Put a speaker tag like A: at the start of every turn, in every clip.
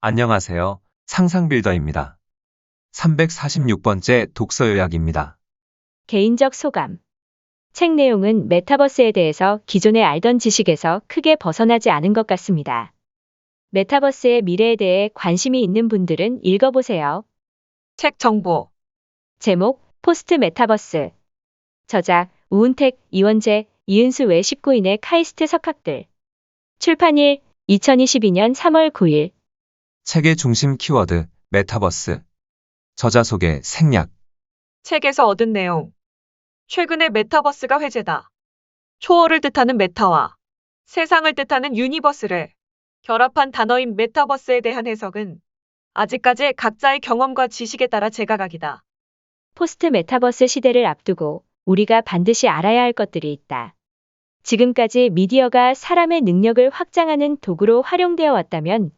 A: 안녕하세요. 상상빌더입니다. 346번째 독서 요약입니다.
B: 개인적 소감. 책 내용은 메타버스에 대해서 기존에 알던 지식에서 크게 벗어나지 않은 것 같습니다. 메타버스의 미래에 대해 관심이 있는 분들은 읽어보세요.
C: 책 정보.
B: 제목, 포스트 메타버스. 저작, 우은택, 이원재, 이은수 외 19인의 카이스트 석학들. 출판일, 2022년 3월 9일.
A: 책의 중심 키워드, 메타버스. 저자 소개, 생략.
C: 책에서 얻은 내용. 최근에 메타버스가 화제다. 초월을 뜻하는 메타와 세상을 뜻하는 유니버스를 결합한 단어인 메타버스에 대한 해석은 아직까지 각자의 경험과 지식에 따라 제각각이다.
B: 포스트 메타버스 시대를 앞두고 우리가 반드시 알아야 할 것들이 있다. 지금까지 미디어가 사람의 능력을 확장하는 도구로 활용되어 왔다면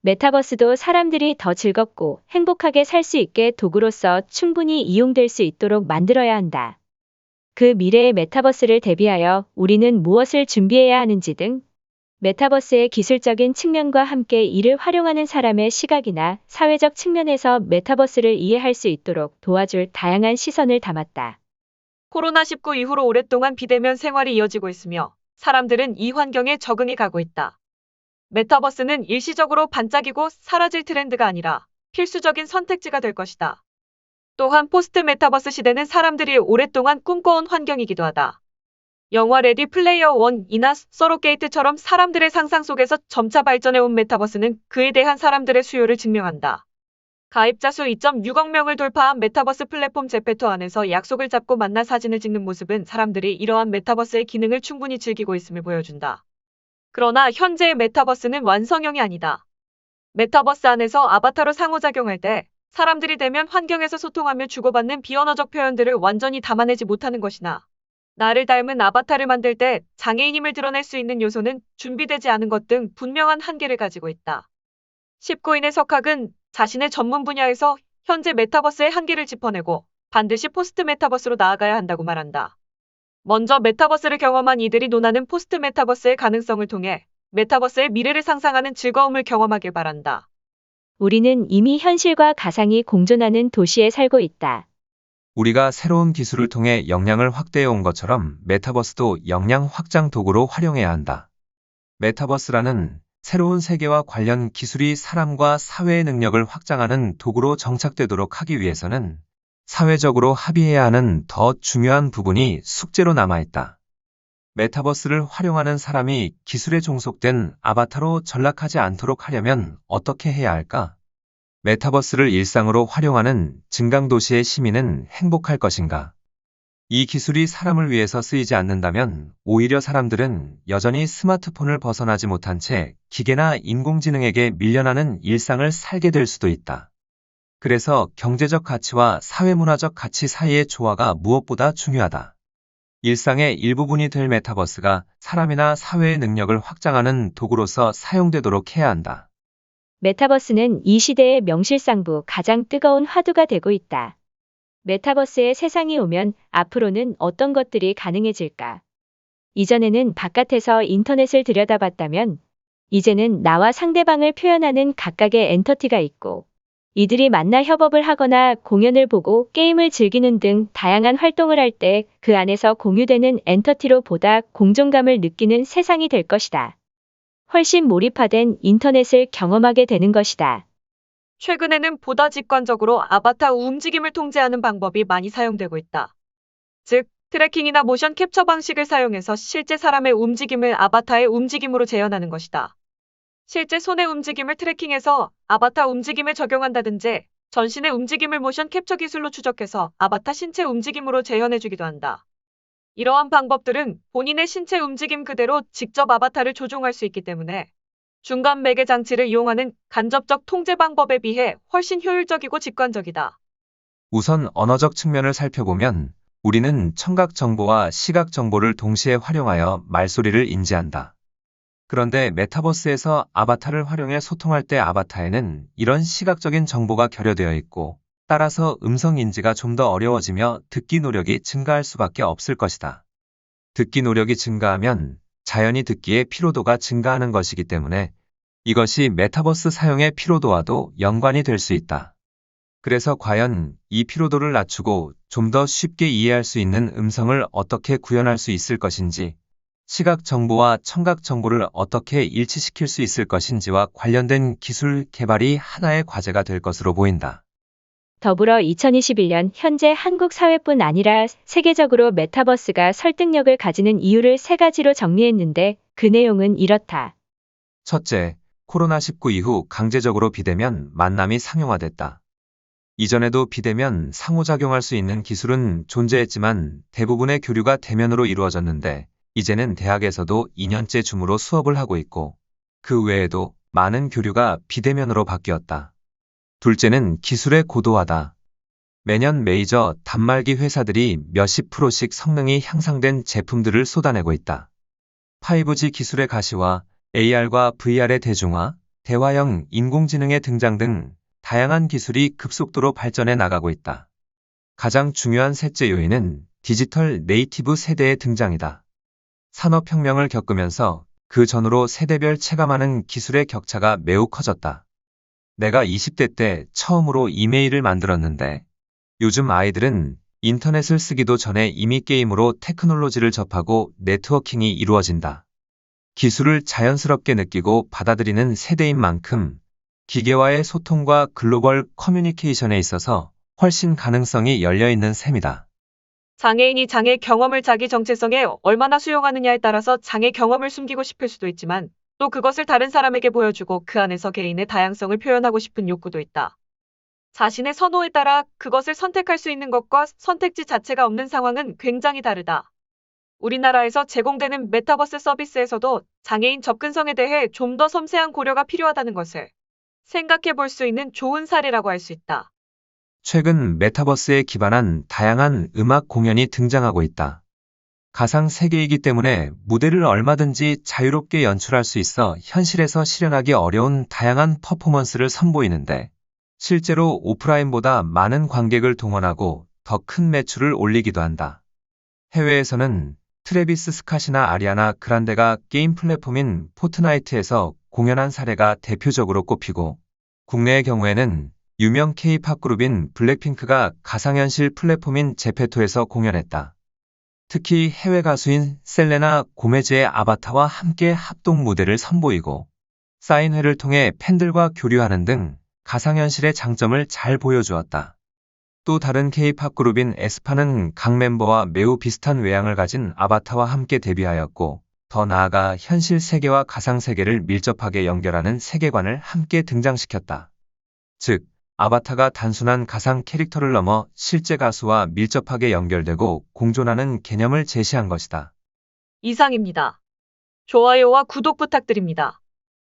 B: 메타버스도 사람들이 더 즐겁고 행복하게 살 수 있게 도구로서 충분히 이용될 수 있도록 만들어야 한다. 그 미래의 메타버스를 대비하여 우리는 무엇을 준비해야 하는지 등 메타버스의 기술적인 측면과 함께 이를 활용하는 사람의 시각이나 사회적 측면에서 메타버스를 이해할 수 있도록 도와줄 다양한 시선을 담았다.
C: 코로나19 이후로 오랫동안 비대면 생활이 이어지고 있으며 사람들은 이 환경에 적응해 가고 있다. 메타버스는 일시적으로 반짝이고 사라질 트렌드가 아니라 필수적인 선택지가 될 것이다. 또한 포스트 메타버스 시대는 사람들이 오랫동안 꿈꿔온 환경이기도 하다. 영화 레디 플레이어 1이나 서로게이트처럼 사람들의 상상 속에서 점차 발전해온 메타버스는 그에 대한 사람들의 수요를 증명한다. 가입자 수 2.6억 명을 돌파한 메타버스 플랫폼 제페토 안에서 약속을 잡고 만나 사진을 찍는 모습은 사람들이 이러한 메타버스의 기능을 충분히 즐기고 있음을 보여준다. 그러나 현재의 메타버스는 완성형이 아니다. 메타버스 안에서 아바타로 상호작용할 때 사람들이 대면 환경에서 소통하며 주고받는 비언어적 표현들을 완전히 담아내지 못하는 것이나 나를 닮은 아바타를 만들 때 장애인임을 드러낼 수 있는 요소는 준비되지 않은 것 등 분명한 한계를 가지고 있다. 19인의 석학은 자신의 전문 분야에서 현재 메타버스의 한계를 짚어내고 반드시 포스트 메타버스로 나아가야 한다고 말한다. 먼저 메타버스를 경험한 이들이 논하는 포스트 메타버스의 가능성을 통해 메타버스의 미래를 상상하는 즐거움을 경험하길 바란다.
B: 우리는 이미 현실과 가상이 공존하는 도시에 살고 있다.
A: 우리가 새로운 기술을 통해 역량을 확대해 온 것처럼 메타버스도 역량 확장 도구로 활용해야 한다. 메타버스라는 새로운 세계와 관련 기술이 사람과 사회의 능력을 확장하는 도구로 정착되도록 하기 위해서는 사회적으로 합의해야 하는 더 중요한 부분이 숙제로 남아있다. 메타버스를 활용하는 사람이 기술에 종속된 아바타로 전락하지 않도록 하려면 어떻게 해야 할까? 메타버스를 일상으로 활용하는 증강도시의 시민은 행복할 것인가? 이 기술이 사람을 위해서 쓰이지 않는다면 오히려 사람들은 여전히 스마트폰을 벗어나지 못한 채 기계나 인공지능에게 밀려나는 일상을 살게 될 수도 있다. 그래서 경제적 가치와 사회문화적 가치 사이의 조화가 무엇보다 중요하다. 일상의 일부분이 될 메타버스가 사람이나 사회의 능력을 확장하는 도구로서 사용되도록 해야 한다.
B: 메타버스는 이 시대의 명실상부 가장 뜨거운 화두가 되고 있다. 메타버스의 세상이 오면 앞으로는 어떤 것들이 가능해질까? 이전에는 바깥에서 인터넷을 들여다봤다면 이제는 나와 상대방을 표현하는 각각의 엔터티가 있고 이들이 만나 협업을 하거나 공연을 보고 게임을 즐기는 등 다양한 활동을 할 때 그 안에서 공유되는 엔터티로 보다 공존감을 느끼는 세상이 될 것이다. 훨씬 몰입화된 인터넷을 경험하게 되는 것이다.
C: 최근에는 보다 직관적으로 아바타 움직임을 통제하는 방법이 많이 사용되고 있다. 즉, 트래킹이나 모션 캡처 방식을 사용해서 실제 사람의 움직임을 아바타의 움직임으로 재현하는 것이다. 실제 손의 움직임을 트래킹해서 아바타 움직임에 적용한다든지 전신의 움직임을 모션 캡처 기술로 추적해서 아바타 신체 움직임으로 재현해주기도 한다. 이러한 방법들은 본인의 신체 움직임 그대로 직접 아바타를 조종할 수 있기 때문에 중간 매개 장치를 이용하는 간접적 통제 방법에 비해 훨씬 효율적이고 직관적이다.
A: 우선 언어적 측면을 살펴보면 우리는 청각 정보와 시각 정보를 동시에 활용하여 말소리를 인지한다. 그런데 메타버스에서 아바타를 활용해 소통할 때 아바타에는 이런 시각적인 정보가 결여되어 있고 따라서 음성 인지가 좀 더 어려워지며 듣기 노력이 증가할 수밖에 없을 것이다. 듣기 노력이 증가하면 자연히 듣기의 피로도가 증가하는 것이기 때문에 이것이 메타버스 사용의 피로도와도 연관이 될 수 있다. 그래서 과연 이 피로도를 낮추고 좀 더 쉽게 이해할 수 있는 음성을 어떻게 구현할 수 있을 것인지, 시각 정보와 청각 정보를 어떻게 일치시킬 수 있을 것인지와 관련된 기술 개발이 하나의 과제가 될 것으로 보인다.
B: 더불어 2021년 현재 한국 사회뿐 아니라 세계적으로 메타버스가 설득력을 가지는 이유를 세 가지로 정리했는데 그 내용은 이렇다.
A: 첫째, 코로나19 이후 강제적으로 비대면 만남이 상용화됐다. 이전에도 비대면 상호작용할 수 있는 기술은 존재했지만 대부분의 교류가 대면으로 이루어졌는데 이제는 대학에서도 2년째 줌으로 수업을 하고 있고 그 외에도 많은 교류가 비대면으로 바뀌었다. 둘째는 기술의 고도화다. 매년 메이저 단말기 회사들이 몇십 프로씩 성능이 향상된 제품들을 쏟아내고 있다. 5G 기술의 가시화, AR과 VR의 대중화, 대화형 인공지능의 등장 등 다양한 기술이 급속도로 발전해 나가고 있다. 가장 중요한 셋째 요인은 디지털 네이티브 세대의 등장이다. 산업혁명을 겪으면서 그 전후로 세대별 체감하는 기술의 격차가 매우 커졌다. 내가 20대 때 처음으로 이메일을 만들었는데 요즘 아이들은 인터넷을 쓰기도 전에 이미 게임으로 테크놀로지를 접하고 네트워킹이 이루어진다. 기술을 자연스럽게 느끼고 받아들이는 세대인 만큼 기계와의 소통과 글로벌 커뮤니케이션에 있어서 훨씬 가능성이 열려있는 셈이다.
C: 장애인이 장애 경험을 자기 정체성에 얼마나 수용하느냐에 따라서 장애 경험을 숨기고 싶을 수도 있지만 또 그것을 다른 사람에게 보여주고 그 안에서 개인의 다양성을 표현하고 싶은 욕구도 있다. 자신의 선호에 따라 그것을 선택할 수 있는 것과 선택지 자체가 없는 상황은 굉장히 다르다. 우리나라에서 제공되는 메타버스 서비스에서도 장애인 접근성에 대해 좀 더 섬세한 고려가 필요하다는 것을 생각해 볼 수 있는 좋은 사례라고 할 수 있다.
A: 최근 메타버스에 기반한 다양한 음악 공연이 등장하고 있다. 가상 세계이기 때문에 무대를 얼마든지 자유롭게 연출할 수 있어 현실에서 실현하기 어려운 다양한 퍼포먼스를 선보이는데 실제로 오프라인보다 많은 관객을 동원하고 더 큰 매출을 올리기도 한다. 해외에서는 트래비스 스캇이나 아리아나 그란데가 게임 플랫폼인 포트나이트에서 공연한 사례가 대표적으로 꼽히고 국내의 경우에는 유명 K-팝 그룹인 블랙핑크가 가상현실 플랫폼인 제페토에서 공연했다. 특히 해외 가수인 셀레나 고메즈의 아바타와 함께 합동 무대를 선보이고 사인회를 통해 팬들과 교류하는 등 가상현실의 장점을 잘 보여주었다. 또 다른 K-팝 그룹인 에스파는 각 멤버와 매우 비슷한 외양을 가진 아바타와 함께 데뷔하였고 더 나아가 현실 세계와 가상 세계를 밀접하게 연결하는 세계관을 함께 등장시켰다. 즉, 아바타가 단순한 가상 캐릭터를 넘어 실제 가수와 밀접하게 연결되고 공존하는 개념을 제시한 것이다.
C: 이상입니다. 좋아요와 구독 부탁드립니다.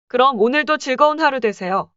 C: 그럼 오늘도 즐거운 하루 되세요.